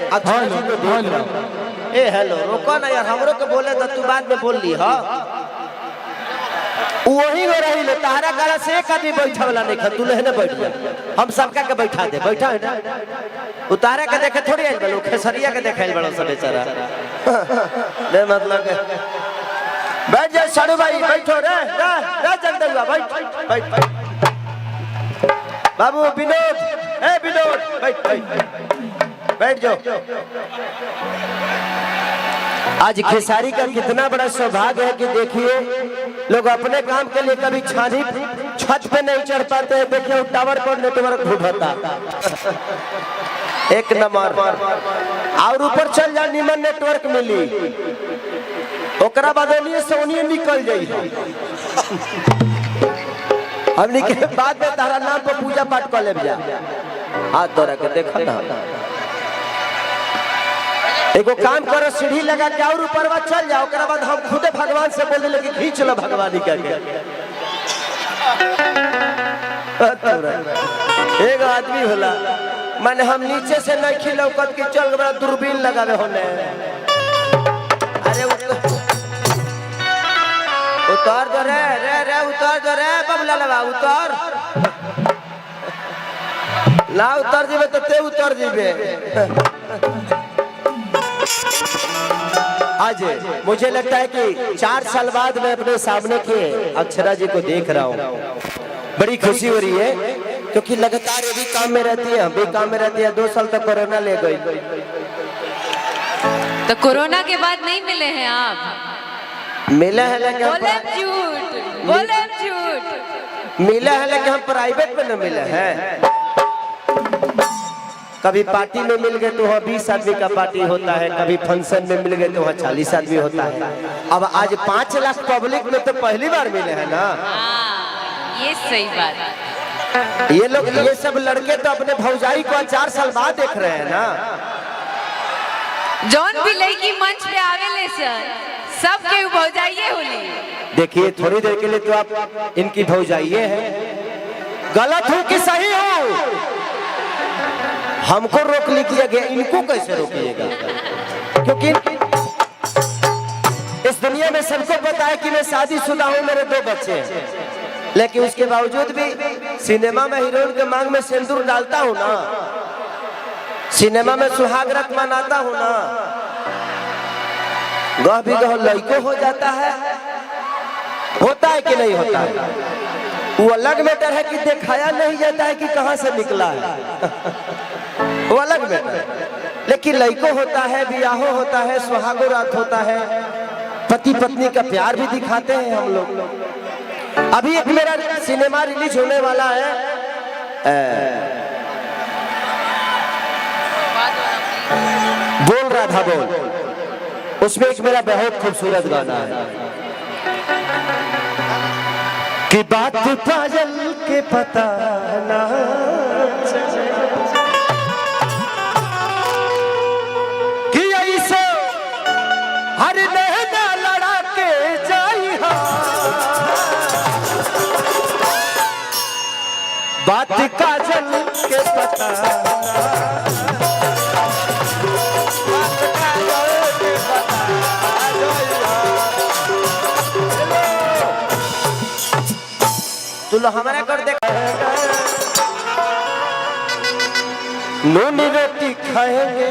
अक्षरा जी को देख रहा हूँ। ए हेलो रोको ना यार, हमरो के बोले तो तू बाद में बोल ली। हाँ वही हो रही ले तारा गाला से एक आदमी बैठा वाला नहीं खा, तू लेने बैठ जा, हम सबका के बैठा दे। बैठा है ना उतारा के देखे थोड़ी आइल बलो, खेसरिया के देखाइल बड़ो सब बेचारा। ले मतलब बैठ जा साड़ू भाई, बैठो रे रे जल्दी हुआ बैठ बैठ। बाबू विनोद, ए विनोद बैठ बैठ बैठ जाओ। आज खेसारी का कितना बड़ा सौभाग्य है कि देखिए लोग अपने काम के लिए कभी छानी छत पे नहीं चढ़ पाते हैं। देखिए टावर पर नेटवर्क ढूंढता एक नंबर और ऊपर चल जा निमन नेटवर्क मिली, ओकरा बाद सोनिए निकल जाई। हमने के बाद में तारा नाम पर पूजा पाठ कर ले जा। हाथ तोड़ा के देखा ना, एगो काम करो सीढ़ी लगा के और ऊपर चल जाओ, ओकरा बाद हम खुदे भगवान से बोल देले कि खींच लो भगवानी का के। एक आदमी होला माने हम नीचे से नहीं खिलौकत कि चल बड़ा दूरबीन लगावे होने। अरे उतार दो रे रे रे उतार दो रे बबला लगा उतार ला, उतर जीवे तो ते उतर जीवे। आज मुझे लगता है कि 4 साल बाद मैं अपने सामने के अक्षरा जी को देख रहा हूँ, बड़ी खुशी हो रही है क्योंकि लगातार ये भी काम में रहती है, हम भी काम में रहती है। 2 साल तक कोरोना ले गई। तो कोरोना के बाद नहीं मिले हैं आप? मिला है लेकिन बोले झूठ, बोले झूठ। मिला है लेकिन हम प्राइवेट में न मिले हैं। कभी पार्टी में मिल गए तो वहाँ 20 आदमी का पार्टी होता है, कभी फंक्शन में मिल गए तो वहाँ 40 आदमी होता है। अब आज 5 लाख पब्लिक में तो पहली बार मिले हैं ना। ये सही बात है। ये लोग ये सब लड़के तो अपने भौजाई को 4 साल बाद देख रहे हैं ना। जौन भी लड़की मंच पे आवेले सर सब के भौजाइये होली। देखिए थोड़ी देर के लिए तो आप इनकी भौजाइये हैं, गलत हो कि सही हो हमको रोक लीजिएगा, इनको कैसे रोकिएगा? क्योंकि इस दुनिया में सबको पता है कि मैं शादीशुदा हूँ, मेरे 2 बच्चे हैं, लेकिन उसके बावजूद भी सिनेमा में हीरोइन के मांग में सिंदूर डालता हूँ ना, सिनेमा में सुहागरात मनाता हूँ ना। गह भी गह लड़को हो जाता है, होता है कि नहीं होता है? वो अलग मैटर है कि दिखाया नहीं जाता है कि कहां से निकला है। वो अलग मैटर है, लेकिन लड़को होता है, ब्याहो होता है, सुहागो रात होता है, पति पत्नी का प्यार भी दिखाते हैं हम लोग। अभी एक मेरा सिनेमा रिलीज होने वाला है, बोल रहा था बोल, उसमें एक मेरा बहुत खूबसूरत गाना है कि बात पायल के पता ना कि ऐसे हर नैना लड़ा के जाई हा, बात काजल के पता तुम हमारा कर दे। नूनी रोटी खाएंगे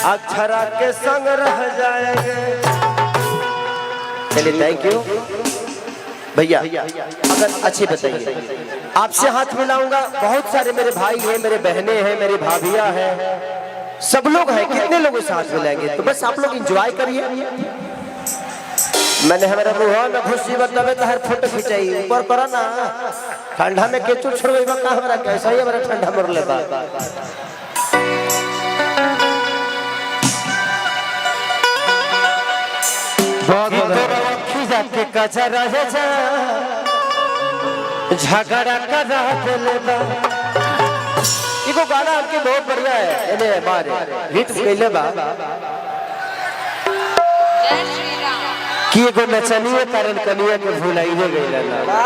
अक्षरा के संग रह जाएंगे। चलिए थैंक यू भैया। अगर अच्छी बताइए, आपसे हाथ मिलाऊंगा। बहुत सारे मेरे भाई हैं, मेरे बहनें हैं, मेरी भाभियां हैं, सब लोग हैं। कितने लोगों से हाथ मिलाएंगे? तो बस आप लोग एंजॉय करिए। मैंने हमारा मुँह में खुशी बतावे तो हर फोटो खिंचाई ऊपर करा ना। ठंडा में केचू छोड़वे बा का हमरा कैसा ही हमारा ठंडा मर ले बा। के कचरा जा झगड़ा करा देले बा। इको गाना आपके बहुत बढ़िया है, एने मारे हिट कइले बा कि एगो नचनिए कारण कनिया के भुलाई हो गइल ना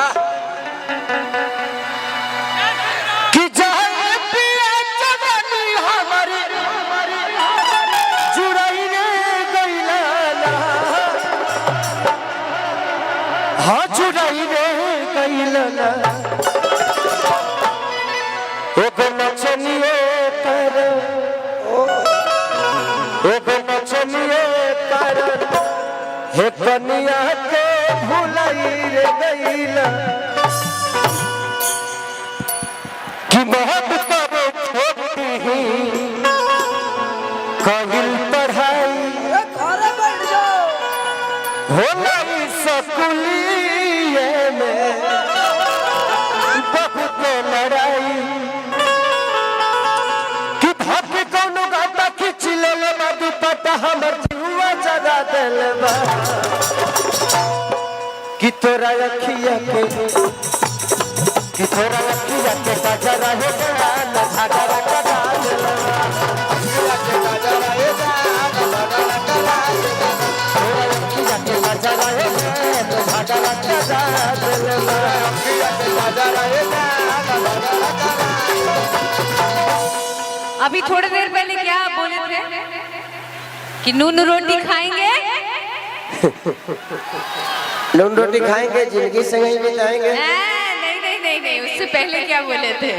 कि जाए पिया जवानी हमारी भुलाइल ना एगो नचनिए कर एगो नचनिए कर हे कनिया के भुलाई रे गइल कि बहुत कबो छोटी ही कहिल पढ़ाई हो नहीं सकुलिए में बहुत लड़ाई कि धक कौनो गाता खींच ले बा दुपट्टा हमर जीवा जगा देल बा कि तोरा अखिया के गजरा हो गया न झगड़ा कटा देल बा अखिया के गजरा हे अभी थोड़ी देर पहले क्या आप बोले थे कि नून रोटी खाएंगे? नून रोटी खाएंगे, जिंदगी संग ही बिताएंगे। नहीं नहीं नहीं नहीं, उससे पहले क्या बोले थे?